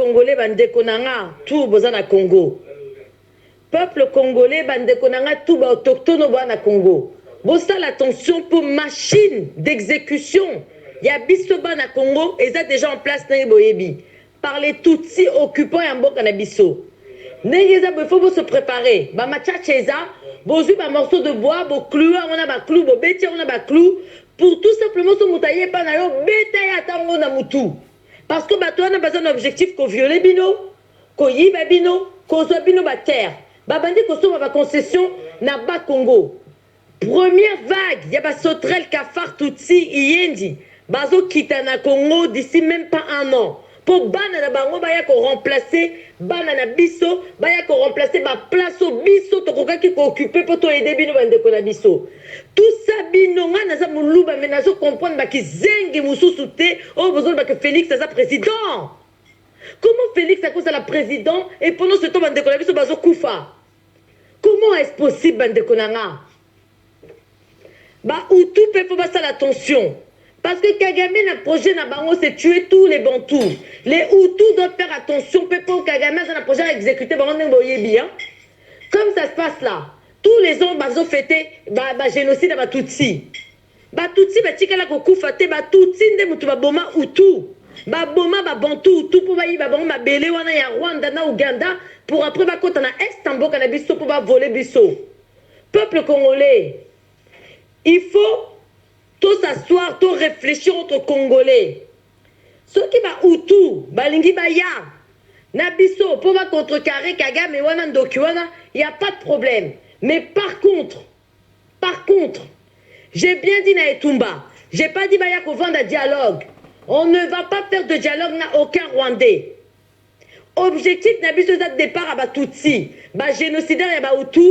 congolais bandeko nanga tout bozana Congo. Peuple congolais bandeko nanga tout ba autochtone bana Congo. Bossa l'attention pour machine d'exécution. Il y a biso bana Congo et ça déjà en place na boyebi. Par les Tutsis occupants et en boka na biso. Nengeza il faut se préparer. Ba machacheza, bozu ba morceau de bois, bo clou, on a ba clou, bo beti on a ba clou pour tout simplement se moutailler pa na yo beta ya tango na mutu. Parce que bato on a besoin d'un objectif ko violer bino, ko yiba bino, ko zo bino ba terre. Ba bandi ko so ba concession na ba Congo. Première vague, il y a ba Sotrel Kafar Tutsi Iyendi. Bazo kita na Congo d'ici même pas un an. Pour bana na bango baya ko remplacer bana na biso baya ko remplacer ba place au biso to koka ki ko occuper pour to aider bino bande ko na biso tout ça bino nga na za muluba mais nazo comprendre ba ki zengi mususu te oh besoin ba que Félix ça président. Comment Félix a cause à la président et pendant ce temps bande ko na biso bazo kufa? Comment est-ce possible bande ko na nga? Ba ou tout peut faut pas ça l'attention. Parce que Kagame n'a projet na bango c'est tuer tous les Bantous. Les Hutus doivent faire attention. Pour Kagame a un projet à exécuter bango bien. Comme ça se passe là. Tous les ans bazo fêté génocide à Tutsi. Tutsi tika la koku fate Tutsi nde mutu boma Hutu. Boma Bantu Hutu pour ba bango belé wana ya Rwanda na Uganda pour après ba kota na est en boka na biso pour ba voler biso. Peuple congolais. Il faut tout s'asseoir, tout réfléchir entre Congolais. Ceux qui va Hutu, balingi baya, nabiso, pour va contrecarrer Kagame et wana ndoki wana, il n'y a pas de problème. Mais par contre, j'ai bien dit na Etumba, j'ai pas dit baya qu'on vende un dialogue. On ne va pas faire de dialogue na aucun Rwandais. Objectif nabiso de départ à Batutsi, génocidaire à Bahutu,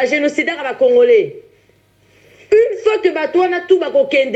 génocidaire à Congolais. Une fois que Batouana tout va kokende,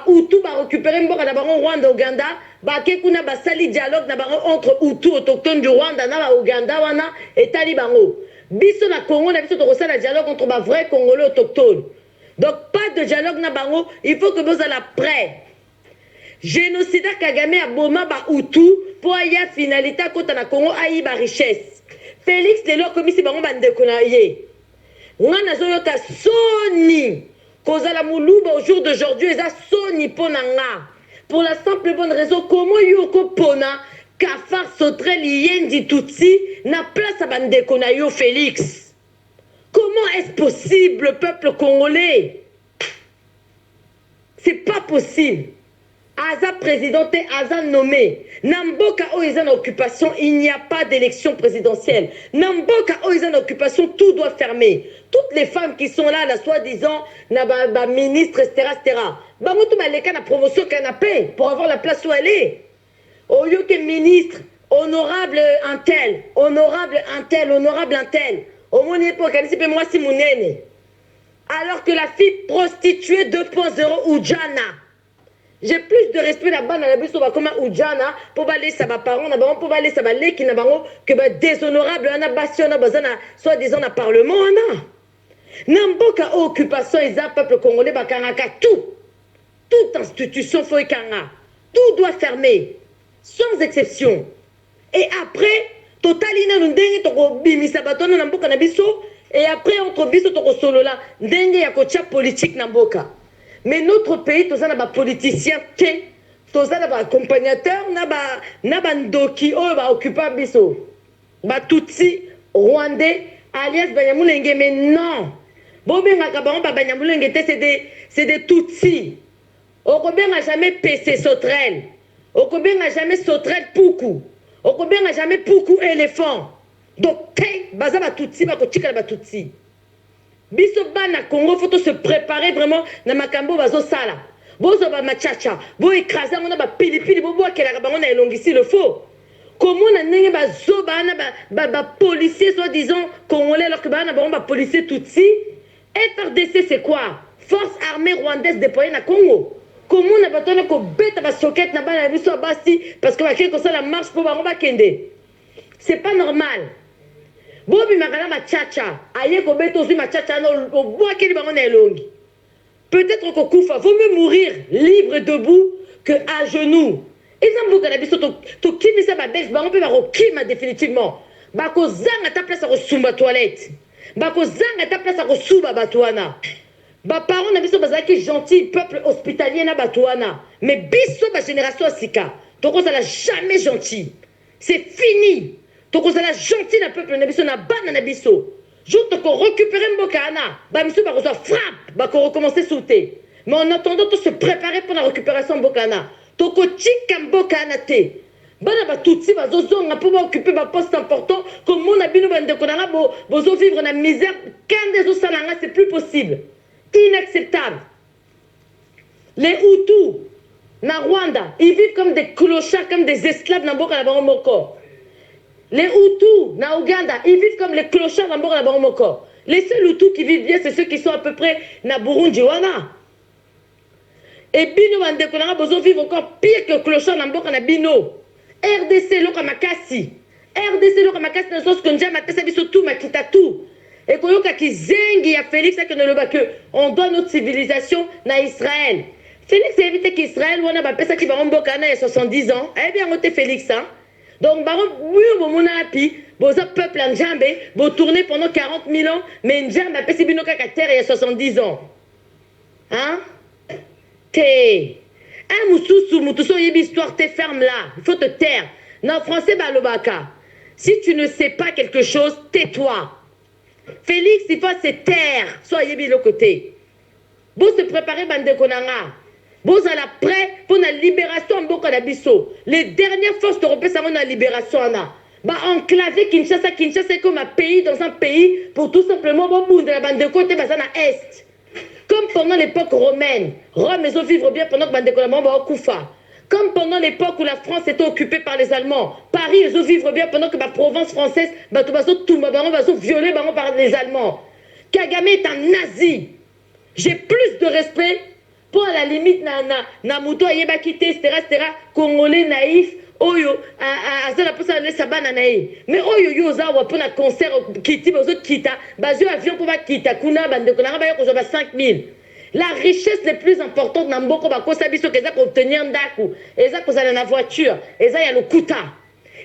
Hutu va récupérer mboka na bango Rwanda Uganda, kekuna basali dialogue na bango entre Hutu autochtones du Rwanda na Uganda wana et tali bango. Biso na Congo na biso to kosala dialogue entre ba vrais Congolais autochtones. Donc pas de dialogue na bango, il faut que vous allez prêt. Génocide Kagame a boma ba Hutu pour aya finalité kota na Congo ayi ba richesse. Félix Lelo komisi bango bandeko na ye. Ngana zo yota soni. Kozala muluba au jour d'aujourd'hui, ils ont soni ponanga. Pour la simple bonne raison, comment yoko pona, Kafar Sotrel Yendi Tutsi, n'a place à bandeko na yo Félix. Comment est-ce possible, peuple congolais? C'est pas possible. Aza présidenté, Aza nommé. Namboka o en occupation, il n'y a pas d'élection présidentielle. Namboka o en occupation, tout doit fermer. Toutes les femmes qui sont là, soi-disant, ministre, etc., etc. Bamoto maleka na promotion canapé pour avoir la place où elle est. Au lieu que ministre, honorable un tel, honorable un tel, honorable un tel. Au moins époque, moi si mon aîné. Alors que la fille prostituée 2.0 Ujana. J'ai plus de respect là-bas dans la bus comme Ujana pour aller ça va parents pour aller ça va les qui n'a que déshonorable on a bastion on a besoin soit disant na parlement on a n'importe occupation ils a peuple congolais bakanaka toute institution faut ekanga tout doit fermer sans exception et après totalina ndenge to bimisa batona na mboka na biso et après entre biso to solo là ndenge ya kocha politique na mboka. Mais notre pays, tous les politiciens, tous les accompagnateurs, na bandoki, occupant biso, Tutsi, Rwandais, alias Banyamulenge, mais non. Bobenga kabaron Banyamulenge, c'est des Tutsis. Okobeng n'a jamais PC Sotrel. Okobeng n'a jamais Sotrel Poukou. Okobeng n'a jamais Poukou éléphant. Donc, baza Tutsi, bakotika ba Tutsi. Biso bana Congo faut se préparer vraiment na makambo bazo sala. Bozo ba machacha, bo écraser mona ba pilipili bo bo kela bango na elongisi le faux. Comment na ndenge bazo bana ba policier soi-disant congolais alors que bana ba policier tutsi. FRDC c'est quoi? Force armée rwandaise déployée na Congo. Comment na batona ko beta ba socket na bana biso basi parce que ba quelque ça la marche pour bango ba kende. C'est pas normal. Bobi makala machacha aye ko beto aussi machacha no bois keli bango na elongi. Peut-être qu'on koufa, vaut mieux mourir libre et debout que à genoux. eza mboka na biso tokimisa babelge bango mpe bakokima définitivement bakozanga ta place ya kosumba toilette bakozanga ta place ya kosuba bato wana baparent na biso bazalaki gentil peuple hospitalier na bato wana mais biso bagénération ya sika tokozala jamais gentil c'est fini tokozala gentil na peuple na biso na bana na biso jour tokorécupérer mboka wana bamisu bakozwa frappe bakorecommencer sauter mais en attendant to se préparer pour la récupération mboka wana tokotika mboka wana te bana batutsi bazozonga mpo baoccupe baposte important komona bino bandeko na nga bozovivre na misère kande ezosala nga c'est plus possible inacceptable. Les Hutus, na Rwanda, ils vivent comme des clochards, comme des esclaves dans Mboka na bango moko. Les Hutus, na Ouganda, ils vivent comme les clochards dans Mboka na bango moko. Les seuls Hutus qui vivent bien, c'est ceux qui sont à peu près na Burundi wana. Et bino bandeko na bozo vivre encore pire que clochard na Mboka na bino. RDC loka makasi. RDC loka makasi na sens que njama pesa biso tout makita tout. Et qu'on a Kizengi à Félix que on doit notre civilisation na Israël. Félix a évité qu'Israël on a pas ça qui va en bocana il y a 70 ans. Eh bien on était Félix hein. Donc baron oui bon mon api, boza peuple en jambe, vous tournez pendant 40 000 ans, mais njamba pesa bino kaka terre il y a 70 ans. Hein? Té. Un moussousou yebi histoire te ferme là. Il faut te taire. Non français balobaka. Si tu ne sais pas quelque chose, tais-toi. Félix, il faut se taire. Soyez bien de côté. Vous se préparez, bande de konanga. Vous allez prêt pour la libération en Mboka na biso. Les dernières forces européennes, ça va la libération. Bah, enclaver Kinshasa, Kinshasa est comme un pays dans un pays pour tout simplement bon bout de la bande de côté, bah, ça na est. Comme pendant l'époque romaine. Rome, ils ont vivre bien pendant que bande de konanga va au Koufa. Comme pendant l'époque où la France était occupée par les Allemands. Paris, ils ont vivre bien pendant que la Provence française, tout violé par les Allemands. Kagame est un nazi. J'ai plus de respect pour à la limite na muto ayeba kité, etc. Congolais naïf, oyo, azala pour ça, sabana naïf. Mais oyo yo zawa pour la concert, kiti, bozo kita, bazio avion pour ba kita, kuna, bande, kuna, ba yo, 5 000. La richesse la plus importante dans Mboko Bakosa Biso, c'est obtenir Ndaku, et ça, vous avez la voiture, et ça, il y a le Kuta.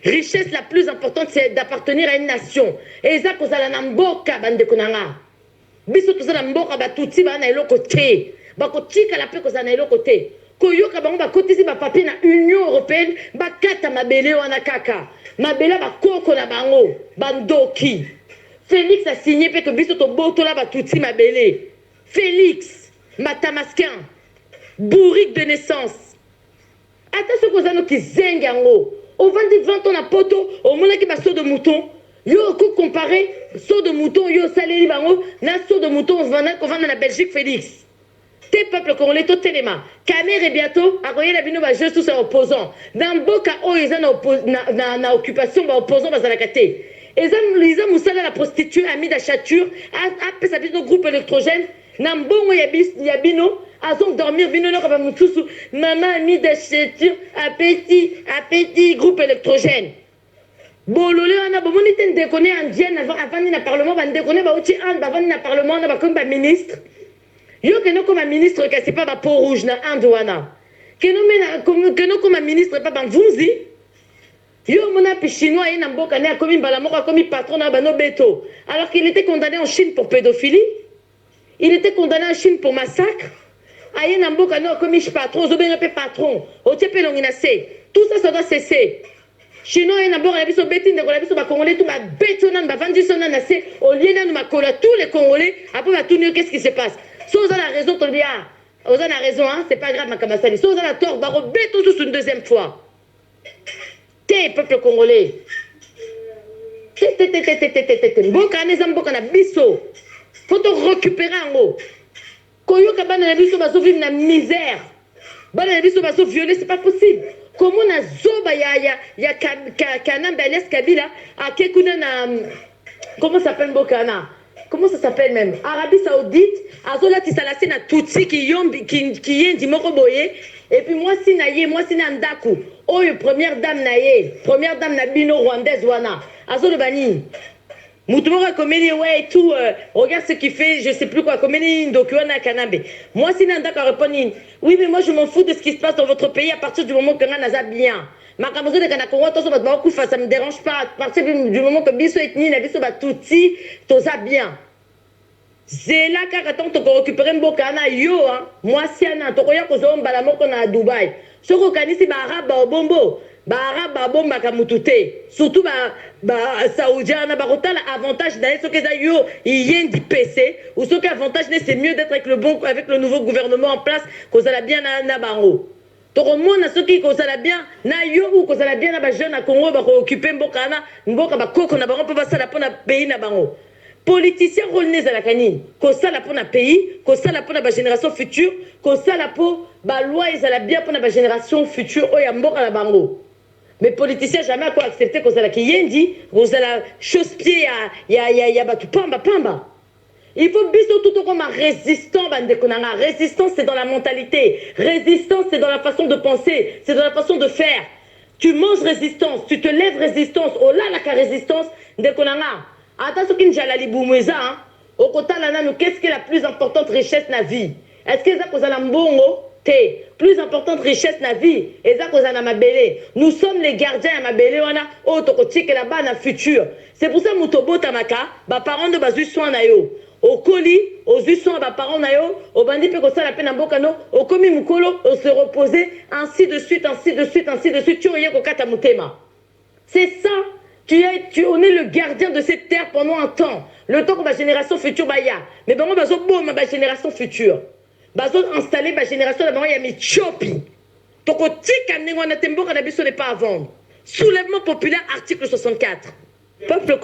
Richesse la plus importante, c'est d'appartenir à une nation. Et ça, vous avez la Mboka, bande Konanga. Biso, tout ça, la Mboka, Batouti, ba na eloko te. Bakotika la paix, vous avez eloko te. Koyoka, ba kote si ba papier na Union Européenne, ba kata mabele wana kaka. Mabele ba koko na bango, bandoki. Félix a signé, que Biso to boto la Batouti mabele. Félix. Matamaskin, bourrique de naissance. Attention aux anneaux qui zengango. Au 20 ans, on a poto, au moment qui va saut de mouton. Yo, comparé, saut de mouton, yo, salé bango, na saut de mouton, on vend dans la Belgique, Félix. Tes peuples congolais, tout téléma. Camer et bientôt, à quoi la bino va juste tous opposants. Dans Boka, oh, ils ont na occupation, va opposant, va zalakate. Ils ont moussala la prostituée, amie d'achature, après ça, nos groupe électrogène. Nambongo yabino, azong dormir bino no kaba mutusu, maman ami d'acheture, appétit groupe électrogène. Bolole wana bomoni ten déconner en dienne avant ni na parlement ba déconner ba uti an ba avant ni na parlement na ba comme ba ministre. Yo que no comme ministre que c'est pas ba peau rouge na andouana. Que no comme ministre pas ba vunzi. Yo mona pi chinois ina mboka ne a commis balamoko a commis patron na ba no beto. Alors qu'il était condamné en Chine pour pédophilie. Il était condamné en Chine pour massacre. Aïe Namboka non comme je patron, Zobé patron. Au Tépé Longinacé. Tout ça, ça doit cesser. Chinois et Namboka, la biso bétine de la biso Congolais, tout ma bétonan, ma vendu son anacé, au lieu de ma cola, tous les Congolais, après ma tournure, qu'est-ce qui se passe? Sans la raison, ton dia. Oza a raison, hein, c'est pas grave, ma kamassani. Sans la tort, baro béton sous une deuxième fois. T'es peuple congolais. T'es. Mboka, les Mboka, na biso. Faut te récupérer en haut. Koyoka bana na biso baso vivre na misère. Bana na biso baso violer, c'est pas possible. Comment na zoba ya Kanamba Elias Kabila a kekuna na comment s'appelle Bokana? Comment ça s'appelle même? Arabie Saoudite, azola tisalasi na tutsi qui yendi moko boye et puis moi si na ndaku. Oyo première dame na bino rwandaise wana. Azolo bani. Moutoumora Komeni, ouais, et tout, regarde ce qu'il fait, je sais plus quoi, Komeni, Indokuana Kanabe. Moi, si Nanda ka répondre, oui, mais moi, je m'en fous de ce qui se passe dans votre pays à partir du moment que Nana bien. Ma camarade de Kanakongo, ça me dérange pas. À partir du moment que Bisso ethnie, la Bisso Batouti, tout ça bien. C'est là qu'attends tu récupérer Mbokana yo hein. Moi si ana to koya ko zomba la moko na Dubaï. Soko kanisi ba araba bombo. Ba araba bomba ka mutute. Surtout ba saoudien na ba kotala avantage d'ailleurs ce que ça yo yen di PC ou ce qu'avantage c'est mieux d'être avec le nouveau gouvernement en place qu'on ça bien na bango. Toko mona soki ko ça bien na yo ou ko ça bien na ba jeune na Congo ba ko occuper Mbokana, Mboka ba koko na bango pa ça la pona pays na bango. Politicien rolnez à la canine, qu'on ça la pour un pays, qu'on ça la pour la génération future, qu'on ça la pour la loi et ça la bien pour la génération future, oh y'a mort à la bango. Mais politicien jamais à quoi accepter qu'on ça la qui yendi, qu'on ça la chose-pied, y'a batu pamba. Il faut biso tout comme un résistant, bande konanga. Résistance c'est dans la mentalité, résistance c'est dans la façon de penser, c'est dans la façon de faire. Tu manges résistance, tu te lèves résistance, oh là la résistance de konanga. Attention qu'il n'y a pas au côté de qu'est-ce qui est la plus importante richesse de la vie? Est-ce que c'est la mbongo? Plus importante richesse de la vie, et ça cause na mabele. Nous sommes les gardiens à mabele wana autokotique là-bas dans le futur. C'est pour ça mutobo tamaka, ba parents de bazu soin na yo. Au colis, aux usons ba parents na yo, au bandi pe ko ça la peine mbokano, au komi mukolo, au se reposer, ainsi de suite. Tu rien ko kata mutema. C'est ça. On est le gardien de cette terre pendant un temps. Le temps que ma génération future baya. Mais bon, ma génération future. Bazo installer ma génération là-bas, il y a mes chopi. Toko tika nengo na tembo kana biso n'est pas à vendre. Soulèvement populaire article 64. Peuple